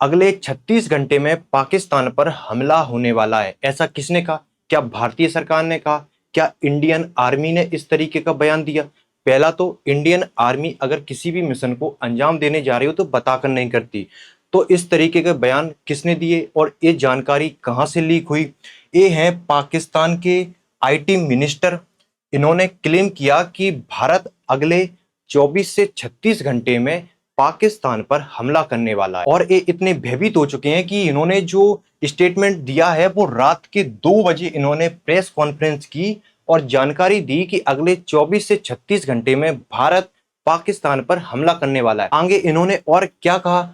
अगले 36 घंटे में पाकिस्तान पर हमला होने वाला है। ऐसा किसने कहा? क्या भारतीय सरकार ने कहा? क्या इंडियन आर्मी ने इस तरीके का बयान दिया? पहला तो इंडियन आर्मी अगर किसी भी मिशन को अंजाम देने जा रही हो तो बताकर नहीं करती। तो इस तरीके के बयान किसने दिए और ये जानकारी कहां से लीक हुई? ये है पाकिस्तान के आईटी मिनिस्टर। इन्होंने क्लेम किया कि भारत अगले 24 से 36 घंटे में पाकिस्तान पर हमला करने वाला है और ये इतने भयभीत हो चुके हैं कि इन्होंने जो स्टेटमेंट दिया है वो रात के 2 बजे इन्होंने प्रेस कॉन्फ्रेंस की और जानकारी दी कि अगले 24 से 36 घंटे में भारत पाकिस्तान पर हमला करने वाला है। आगे इन्होंने और क्या कहा?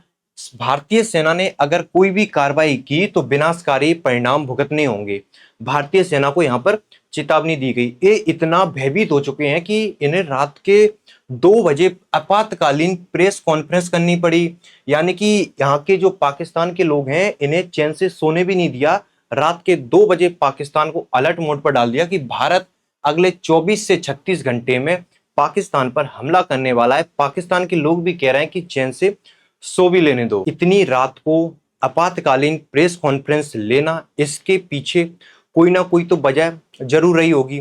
भारतीय सेना ने अगर कोई भी कार्रवाई की तो विनाशकारी परिणाम भुगतने होंगे। भारतीय सेना को यहां पर चेतावनी दी गई। ये इतना भयभीत हो चुके हैं कि इन्हें रात के 2 बजे आपातकालीन प्रेस कॉन्फ्रेंस करनी पड़ी। यानी कि यहाँ के जो पाकिस्तान के लोग हैं इन्हें चैन से सोने भी नहीं दिया। रात के 2 बजे पाकिस्तान को अलर्ट मोड पर डाल दिया कि भारत अगले 24 से 36 घंटे में पाकिस्तान पर हमला करने वाला है। पाकिस्तान के लोग भी कह रहे हैं कि चैन से सो भी लेने दो। इतनी रात को आपातकालीन प्रेस कॉन्फ्रेंस लेना, इसके पीछे कोई ना कोई तो वजह जरूर रही होगी।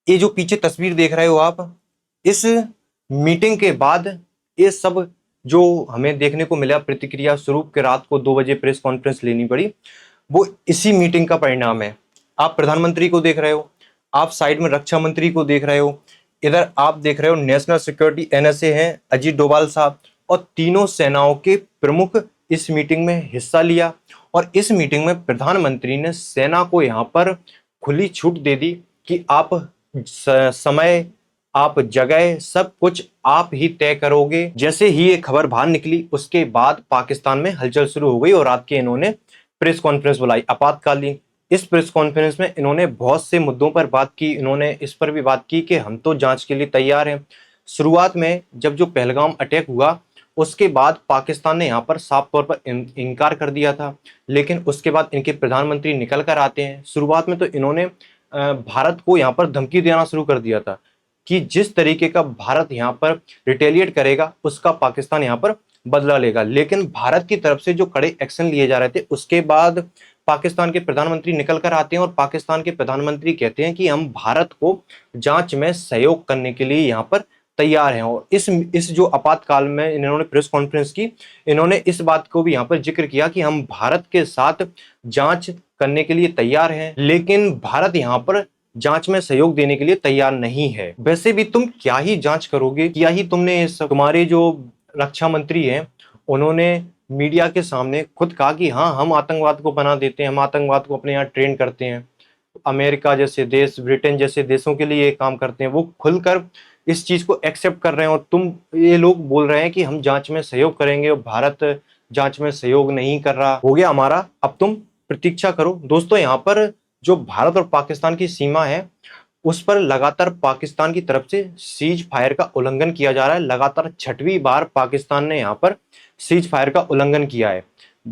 ये जो पीछे तस्वीर देख रहे हो आप, इस मीटिंग के बाद ये सब जो हमें देखने को मिला प्रतिक्रिया स्वरूप के रात को 2 बजे प्रेस कॉन्फ्रेंस लेनी पड़ी, वो इसी मीटिंग का परिणाम है। आप प्रधानमंत्री को देख रहे हो, आप साइड में रक्षा मंत्री को देख रहे हो, इधर आप देख रहे हो नेशनल सिक्योरिटी एनएसए हैं अजीत डोभाल साहब, और तीनों सेनाओं के प्रमुख इस मीटिंग में हिस्सा लिया। और इस मीटिंग में प्रधानमंत्री ने सेना को यहाँ पर खुली छूट दे दी कि आप समय, आप जगह, सब कुछ आप ही तय करोगे। जैसे ही ये खबर बाहर निकली उसके बाद पाकिस्तान में हलचल शुरू हो गई और रात के इन्होंने प्रेस कॉन्फ्रेंस बुलाई आपातकालीन। इस प्रेस कॉन्फ्रेंस में इन्होंने बहुत से मुद्दों पर बात की। इन्होंने इस पर भी बात की कि हम तो जांच के लिए तैयार हैं। शुरुआत में जब जो पहलगाम अटैक हुआ उसके बाद पाकिस्तान ने यहाँ पर साफ तौर पर इनकार कर दिया था, लेकिन उसके बाद इनके प्रधानमंत्री निकल कर आते हैं। शुरुआत में तो इन्होंने भारत को यहाँ पर धमकी देना शुरू कर दिया था कि जिस तरीके का भारत यहाँ पर रिटेलिएट करेगा उसका पाकिस्तान यहाँ पर बदला लेगा। लेकिन भारत की तरफ से जो कड़े एक्शन लिए जा रहे थे उसके बाद पाकिस्तान के प्रधानमंत्री निकल कर आते हैं और पाकिस्तान के प्रधानमंत्री कहते हैं कि हम भारत को जांच में सहयोग करने के लिए यहाँ पर तैयार हैं। और इस जो आपातकाल में इन्होंने प्रेस कॉन्फ्रेंस की, इन्होंने इस बात को भी यहाँ पर जिक्र किया कि हम भारत के साथ जांच करने के लिए तैयार हैं, लेकिन भारत यहाँ पर जांच में सहयोग देने के लिए तैयार नहीं है। वैसे भी तुम क्या ही जांच करोगे? क्या ही तुमने तुम्हारे जो रक्षा मंत्री हैं उन्होंने मीडिया के सामने खुद कहा कि हाँ हम आतंकवाद को बना देते हैं, हम आतंकवाद को अपने यहाँ ट्रेन करते हैं। अमेरिका जैसे देश, ब्रिटेन जैसे देशों के लिए ये काम करते हैं, वो खुलकर इस चीज को एक्सेप्ट कर रहे हैं। और तुम, ये लोग बोल रहे हैं कि हम जांच में सहयोग करेंगे और भारत जांच में सहयोग नहीं कर रहा। हो गया हमारा, अब तुम प्रतीक्षा करो। दोस्तों, यहाँ पर जो भारत और पाकिस्तान की सीमा है उस पर लगातार पाकिस्तान की तरफ से सीज फायर का उल्लंघन किया जा रहा है। लगातार 6वीं बार पाकिस्तान ने यहाँ पर सीज फायर का उल्लंघन किया है।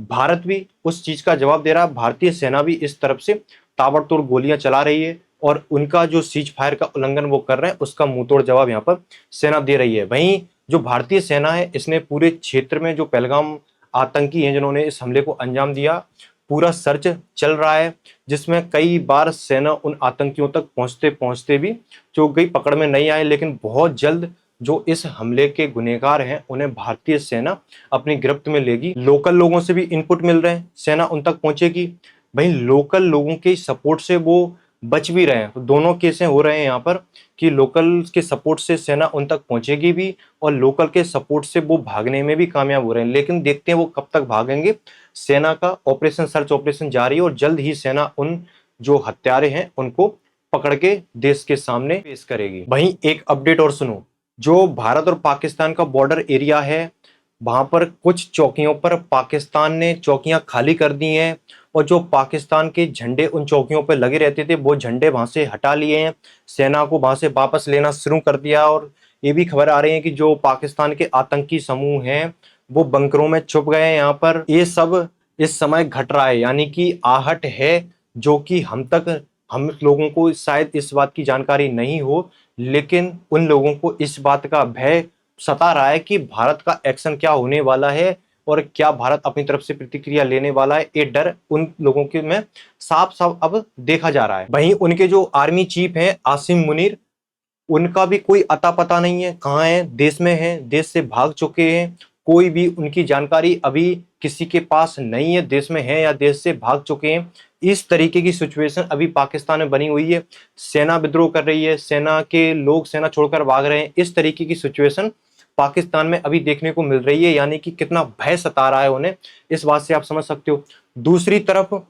भारत भी उस चीज का जवाब दे रहा है। भारतीय सेना भी इस तरफ से ताबड़तोड़ गोलियां चला रही है और उनका जो सीज फायर का उल्लंघन वो कर रहे हैं उसका मुंहतोड़ जवाब यहाँ पर सेना दे रही है। वहीं जो भारतीय सेना है इसने पूरे क्षेत्र में जो पहलगाम आतंकी हैं जिन्होंने इस हमले को अंजाम दिया, पूरा सर्च चल रहा है, जिसमें कई बार सेना उन आतंकियों तक पहुंचते पहुंचते भी चूक गई, पकड़ में नहीं आए। लेकिन बहुत जल्द जो इस हमले के गुनहगार हैं उन्हें भारतीय सेना अपनी गिरफ्त में लेगी। लोकल लोगों से भी इनपुट मिल रहे हैं, सेना उन तक पहुंचेगी। वहीं लोकल लोगों के सपोर्ट से वो बच भी रहे हैं। तो दोनों केसें हो रहे हैं यहाँ पर कि लोकल के सपोर्ट से सेना उन तक पहुंचेगी भी और लोकल के सपोर्ट से वो भागने में भी कामयाब हो रहे हैं। लेकिन देखते हैं वो कब तक भागेंगे। सेना का ऑपरेशन, सर्च ऑपरेशन जारी है और जल्द ही सेना उन जो हत्यारे हैं उनको पकड़ के देश के सामने पेश करेगी। वहीं एक अपडेट और सुनो, जो भारत और पाकिस्तान का बॉर्डर एरिया है वहां पर कुछ चौकियों पर पाकिस्तान ने चौकियां खाली कर दी हैं और जो पाकिस्तान के झंडे उन चौकियों पर लगे रहते थे वो झंडे वहां से हटा लिए हैं। सेना को वहां से वापस लेना शुरू कर दिया। और ये भी खबर आ रही है कि जो पाकिस्तान के आतंकी समूह हैं वो बंकरों में छुप गए हैं। यहाँ पर ये सब इस समय घट रहा है, यानी कि आहट है जो कि हम लोगों को शायद इस बात की जानकारी नहीं हो, लेकिन उन लोगों को इस बात का भय सता रहा है कि भारत का एक्शन क्या होने वाला है। और क्या भारत अपनी तरफ से प्रतिक्रिया लेने वाला है, ये डर उन लोगों के में साफ साफ अब देखा जा रहा है। वहीं उनके जो आर्मी चीफ हैं आसिम मुनीर, उनका भी कोई अता पता नहीं है, कहाँ है, देश में है, देश से भाग चुके हैं, कोई भी उनकी जानकारी अभी किसी के पास नहीं है, देश में है या देश से भाग चुके हैं। इस तरीके की सिचुएशन अभी पाकिस्तान में बनी हुई है। सेना विद्रोह कर रही है, सेना के लोग सेना छोड़कर भाग रहे हैं। इस तरीके की सिचुएशन पाकिस्तान में अभी देखने को मिल रही है, यानी कि कितना भय सता रहा है उन्हें, इस बात से आप समझ सकते हो। दूसरी तरफ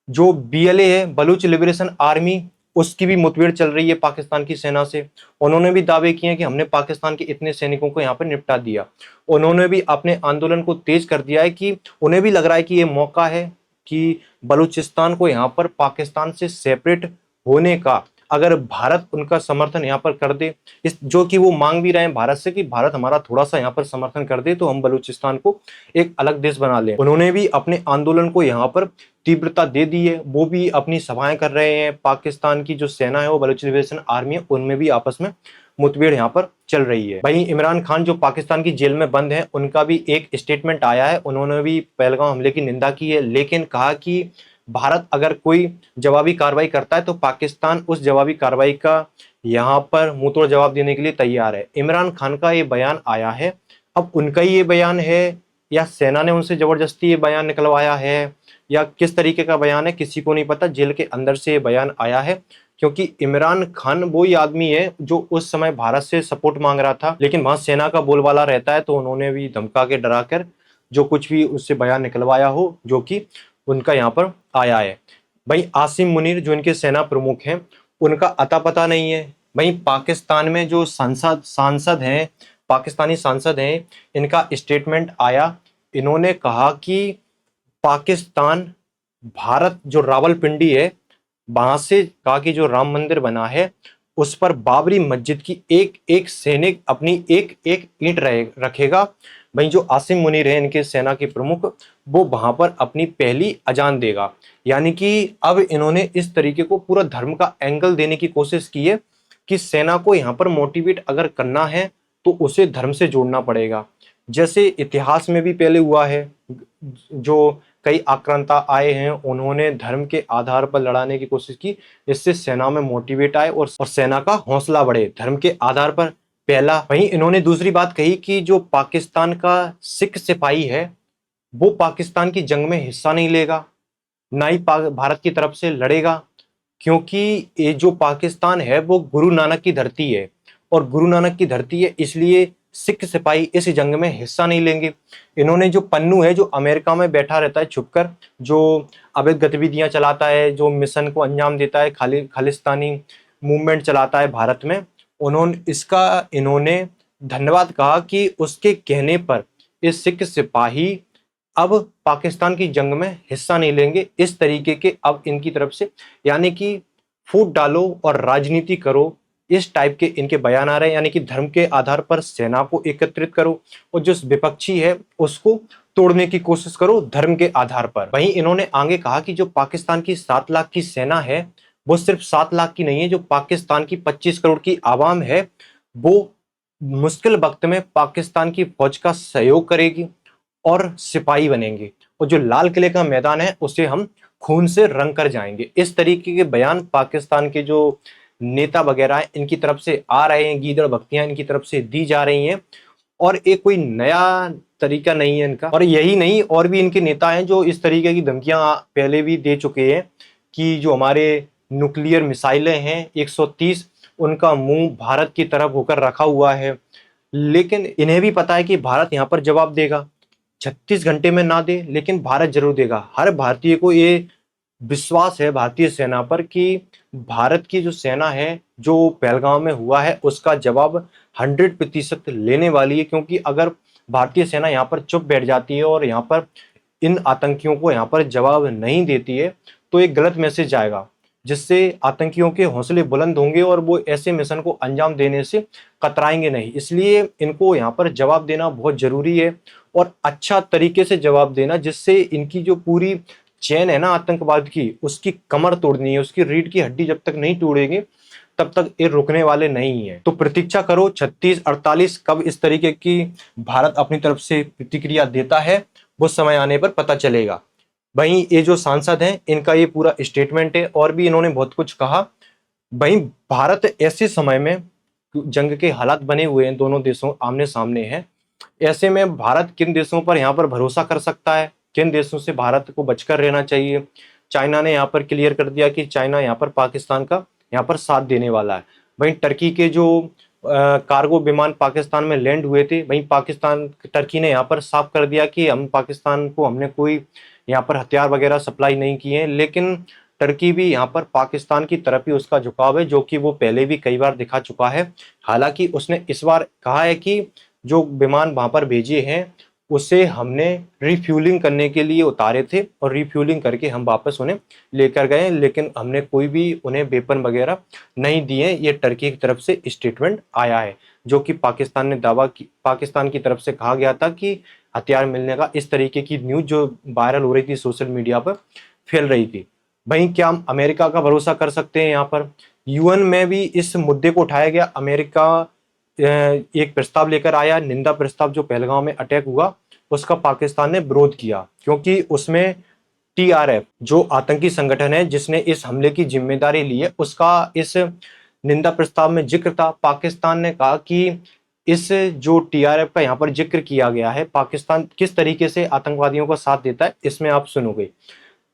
जो बीएलए है, बलूच लिबरेशन आर्मी, उसकी भी मुठभेड़ चल रही है पाकिस्तान की सेना से। उन्होंने भी दावे किए कि हमने पाकिस्तान के इतने सैनिकों को यहाँ पर निपटा दिया। उन्होंने भी अपने आंदोलन को तेज कर दिया है कि उन्हें भी लग रहा है कि ये मौका है कि बलूचिस्तान को यहाँ पर पाकिस्तान से सेपरेट होने का, अगर भारत उनका समर्थन यहाँ पर कर दे, इस जो कि वो मांग भी रहे हैं भारत से कि भारत हमारा थोड़ा सा यहाँ पर समर्थन कर दे तो हम बलूचिस्तान को एक अलग देश बना लें। उन्होंने भी अपने आंदोलन को यहाँ पर तीव्रता दे दी है, वो भी अपनी सभाएं कर रहे हैं। पाकिस्तान की जो सेना है वो बलूच लिबरेशन आर्मी है, उनमें भी आपस में मुठभेड़ यहाँ पर चल रही है। वहीं इमरान खान जो पाकिस्तान की जेल में बंद है, उनका भी एक स्टेटमेंट आया है। उन्होंने भी पहलगाम हमले की निंदा की है, लेकिन कहा कि भारत अगर कोई जवाबी कार्रवाई करता है तो पाकिस्तान उस जवाबी कार्रवाई का यहाँ पर मुंहतोड़ जवाब देने के लिए तैयार है। इमरान खान का ये बयान आया है, अब उनका ही ये बयान है या सेना ने उनसे जबरदस्ती ये बयान निकलवाया है या किस तरीके का बयान है, किसी को नहीं पता। जेल के अंदर से ये बयान आया है, क्योंकि इमरान खान वो ही आदमी है जो उस समय भारत से सपोर्ट मांग रहा था, लेकिन वहां सेना का बोलबाला रहता है, तो उन्होंने भी धमका के डरा कर जो कुछ भी उससे बयान निकलवाया हो, जो कि उनका यहाँ पर आया है। भाई आसिम मुनीर जो इनके सेना प्रमुख हैं, उनका अता पता नहीं है। भाई पाकिस्तान में जो सांसद हैं, पाकिस्तानी सांसद हैं, इनका स्टेटमेंट आया। इन्होंने कहा कि पाकिस्तान भारत जो रावलपिंडी है वहां से कहा कि जो राम मंदिर बना है उस पर बाबरी मस्जिद की एक एक सैनिक अपनी एक एक ईंट रखेगा। वहीं जो आसिम मुनीर है इनके सेना के प्रमुख, वो वहां पर अपनी पहली अजान देगा। यानी कि अब इन्होंने इस तरीके को पूरा धर्म का एंगल देने की कोशिश की है कि सेना को यहाँ पर मोटिवेट अगर करना है तो उसे धर्म से जोड़ना पड़ेगा। जैसे इतिहास में भी पहले हुआ है, जो कई आक्रांता आए हैं उन्होंने धर्म के आधार पर लड़ाने की कोशिश की, इससे सेना में मोटिवेट आए और सेना का हौसला बढ़े धर्म के आधार पर। पहला। वहीं इन्होंने दूसरी बात कही कि जो पाकिस्तान का सिख सिपाही है वो पाकिस्तान की जंग में हिस्सा नहीं लेगा, ना ही भारत की तरफ से लड़ेगा, क्योंकि ये जो पाकिस्तान है वो गुरु नानक की धरती है और गुरु नानक की धरती है, इसलिए सिख सिपाही इस जंग में हिस्सा नहीं लेंगे। इन्होंने जो पन्नू है जो अमेरिका में बैठा रहता है छुपकर, जो अवैध गतिविधियां चलाता है, जो मिशन को अंजाम देता है, खालिस्तानी मूवमेंट चलाता है भारत में, इन्होंने धन्यवाद कहा कि उसके कहने पर ये सिख सिपाही अब पाकिस्तान की जंग में हिस्सा नहीं लेंगे। इस तरीके के अब इनकी तरफ से, यानी कि फूट डालो और राजनीति करो, इस टाइप के इनके बयान आ रहे हैं। यानी कि धर्म के आधार पर सेना को एकत्रित करो और जो विपक्षी है उसको तोड़ने की कोशिश करो धर्म के आधार पर। वहीं इन्होंने आगे कहा कि जो पाकिस्तान की 7 लाख की सेना है वो सिर्फ 7 लाख की नहीं है, जो पाकिस्तान की 25 करोड़ की आवाम है वो मुश्किल वक्त में पाकिस्तान की फौज का सहयोग करेगी और सिपाही बनेंगे, और जो लाल किले का मैदान है उसे हम खून से रंग कर जाएंगे। इस तरीके के बयान पाकिस्तान के जो नेता वगैरह हैं इनकी तरफ से आ रहे हैं, गीदड़ भक्तियां इनकी तरफ से दी जा रही हैं, और एक कोई नया तरीका नहीं है इनका। और यही नहीं, और भी इनके नेता हैं जो इस तरीके की धमकियां पहले भी दे चुके हैं कि जो हमारे न्यूक्लियर मिसाइलें हैं 130, उनका मुंह भारत की तरफ होकर रखा हुआ है, लेकिन इन्हें भी पता है कि भारत यहाँ पर जवाब देगा। 36 घंटे में ना दे लेकिन भारत जरूर देगा। हर भारतीय को ये विश्वास है भारतीय सेना पर कि भारत की जो सेना है, जो पहलगाम में हुआ है उसका जवाब 100% लेने वाली है, क्योंकि अगर भारतीय सेना यहाँ पर चुप बैठ जाती है और यहाँ पर इन आतंकियों को यहाँ पर जवाब नहीं देती है तो एक गलत मैसेज आएगा, जिससे आतंकियों के हौसले बुलंद होंगे और वो ऐसे मिशन को अंजाम देने से कतराएंगे नहीं। इसलिए इनको यहाँ पर जवाब देना बहुत जरूरी है, और अच्छा तरीके से जवाब देना, जिससे इनकी जो पूरी चैन है ना आतंकवाद की, उसकी कमर तोड़नी है। उसकी रीढ़ की हड्डी जब तक नहीं तोड़ेंगे तब तक ये रुकने वाले नहीं है। तो प्रतीक्षा करो 36-48 कब इस तरीके की भारत अपनी तरफ से प्रतिक्रिया देता है, वो समय आने पर पता चलेगा। वहीं ये जो सांसद हैं इनका ये पूरा स्टेटमेंट है और भी इन्होंने बहुत कुछ कहा। वहीं भारत ऐसे समय में, जंग के हालात बने हुए हैं, दोनों देशों आमने सामने हैं, ऐसे में भारत किन देशों पर यहाँ पर भरोसा कर सकता है, किन देशों से भारत को बचकर रहना चाहिए। चाइना ने यहाँ पर क्लियर कर दिया कि चाइना यहाँ पर पाकिस्तान का यहाँ पर साथ देने वाला है। वहीं टर्की के जो कार्गो विमान पाकिस्तान में लैंड हुए थे, वहीं पाकिस्तान टर्की ने यहाँ पर साफ कर दिया कि हम पाकिस्तान को हमने कोई यहाँ पर हथियार वगैरह सप्लाई नहीं किए हैं। लेकिन टर्की भी यहाँ पर पाकिस्तान की तरफ ही उसका झुकाव है, जो कि वो पहले भी कई बार दिखा चुका है। हालांकि उसने इस बार कहा है कि जो विमान वहां पर भेजे हैं उसे हमने रिफ्यूलिंग करने के लिए उतारे थे और रिफ्यूलिंग करके हम वापस उन्हें लेकर गए, लेकिन हमने कोई भी उन्हें वेपन वगैरह नहीं दिए। ये टर्की की तरफ से स्टेटमेंट आया है, जो कि पाकिस्तान ने दावा की, पाकिस्तान की तरफ से कहा गया था कि हथियार मिलने का, इस तरीके की न्यूज जो वायरल हो रही थी सोशल मीडिया पर फैल रही थी। वहीं क्या हम अमेरिका का भरोसा कर सकते हैं? यहाँ पर यूएन में भी इस मुद्दे को उठाया गया। अमेरिका एक प्रस्ताव लेकर आया, निंदा प्रस्ताव, जो पहलगांव में अटैक हुआ उसका पाकिस्तान ने विरोध किया, क्योंकि उसमें टीआरएफ जो आतंकी संगठन है जिसने इस हमले की जिम्मेदारी ली है, उसका इस निंदा प्रस्ताव में जिक्र था। पाकिस्तान ने कहा कि इस जो टीआरएफ का यहाँ पर जिक्र किया गया है, पाकिस्तान किस तरीके से आतंकवादियों का साथ देता है, इसमें आप सुनोगे।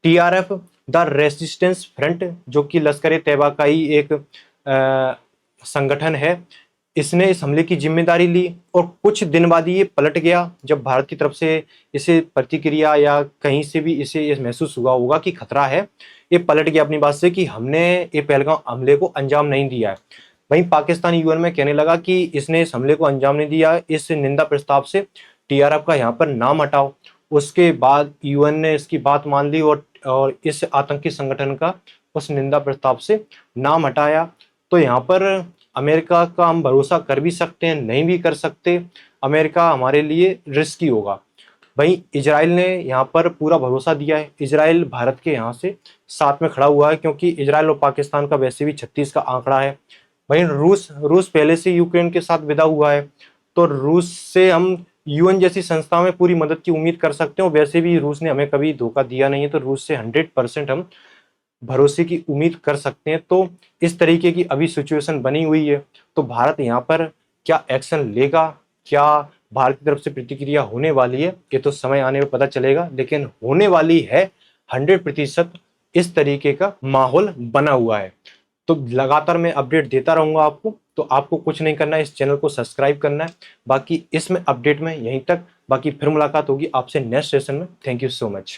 टीआरएफ द रेसिस्टेंस फ्रंट, जो कि लश्कर तैयबा का ही एक संगठन है, इसने इस हमले की जिम्मेदारी ली और कुछ दिन बाद ये पलट गया। जब भारत की तरफ से इसे प्रतिक्रिया या कहीं से भी इसे ये महसूस हुआ होगा कि खतरा है, ये पलट गया अपनी बात से कि हमने ये पहलगाम हमले को अंजाम नहीं दिया है। वहीं पाकिस्तान यूएन में कहने लगा कि इसने इस हमले को अंजाम नहीं दिया, इस निंदा प्रस्ताव से टीआरएफ का यहाँ पर नाम हटाओ। उसके बाद यूएन ने इसकी बात मान ली और इस आतंकी संगठन का उस निंदा प्रस्ताव से नाम हटाया। तो यहाँ पर अमेरिका का हम भरोसा कर भी सकते हैं, नहीं भी कर सकते। अमेरिका हमारे लिए रिस्की होगा। वहीं इजराइल ने यहाँ पर पूरा भरोसा दिया है। इजराइल भारत के यहाँ से साथ में खड़ा हुआ है, क्योंकि इजराइल और पाकिस्तान का वैसे भी 36 का आंकड़ा है। वहीं रूस पहले से यूक्रेन के साथ विदा हुआ है, तो रूस से हम यूएन जैसी संस्था में पूरी मदद की उम्मीद कर सकते हैं। वैसे भी रूस ने हमें कभी धोखा दिया नहीं है, तो रूस से 100% हम भरोसे की उम्मीद कर सकते हैं। तो इस तरीके की अभी सिचुएशन बनी हुई है। तो भारत यहाँ पर क्या एक्शन लेगा, क्या भारत की तरफ से प्रतिक्रिया होने वाली है, ये तो समय आने पर पता चलेगा। लेकिन होने वाली है 100%, इस तरीके का माहौल बना हुआ है। तो लगातार मैं अपडेट देता रहूंगा आपको। तो आपको कुछ नहीं करना है, इस चैनल को सब्सक्राइब करना है। बाकी इसमें अपडेट में यहीं तक, बाकी फिर मुलाकात होगी आपसे नेक्स्ट सेशन में। Thank you so much.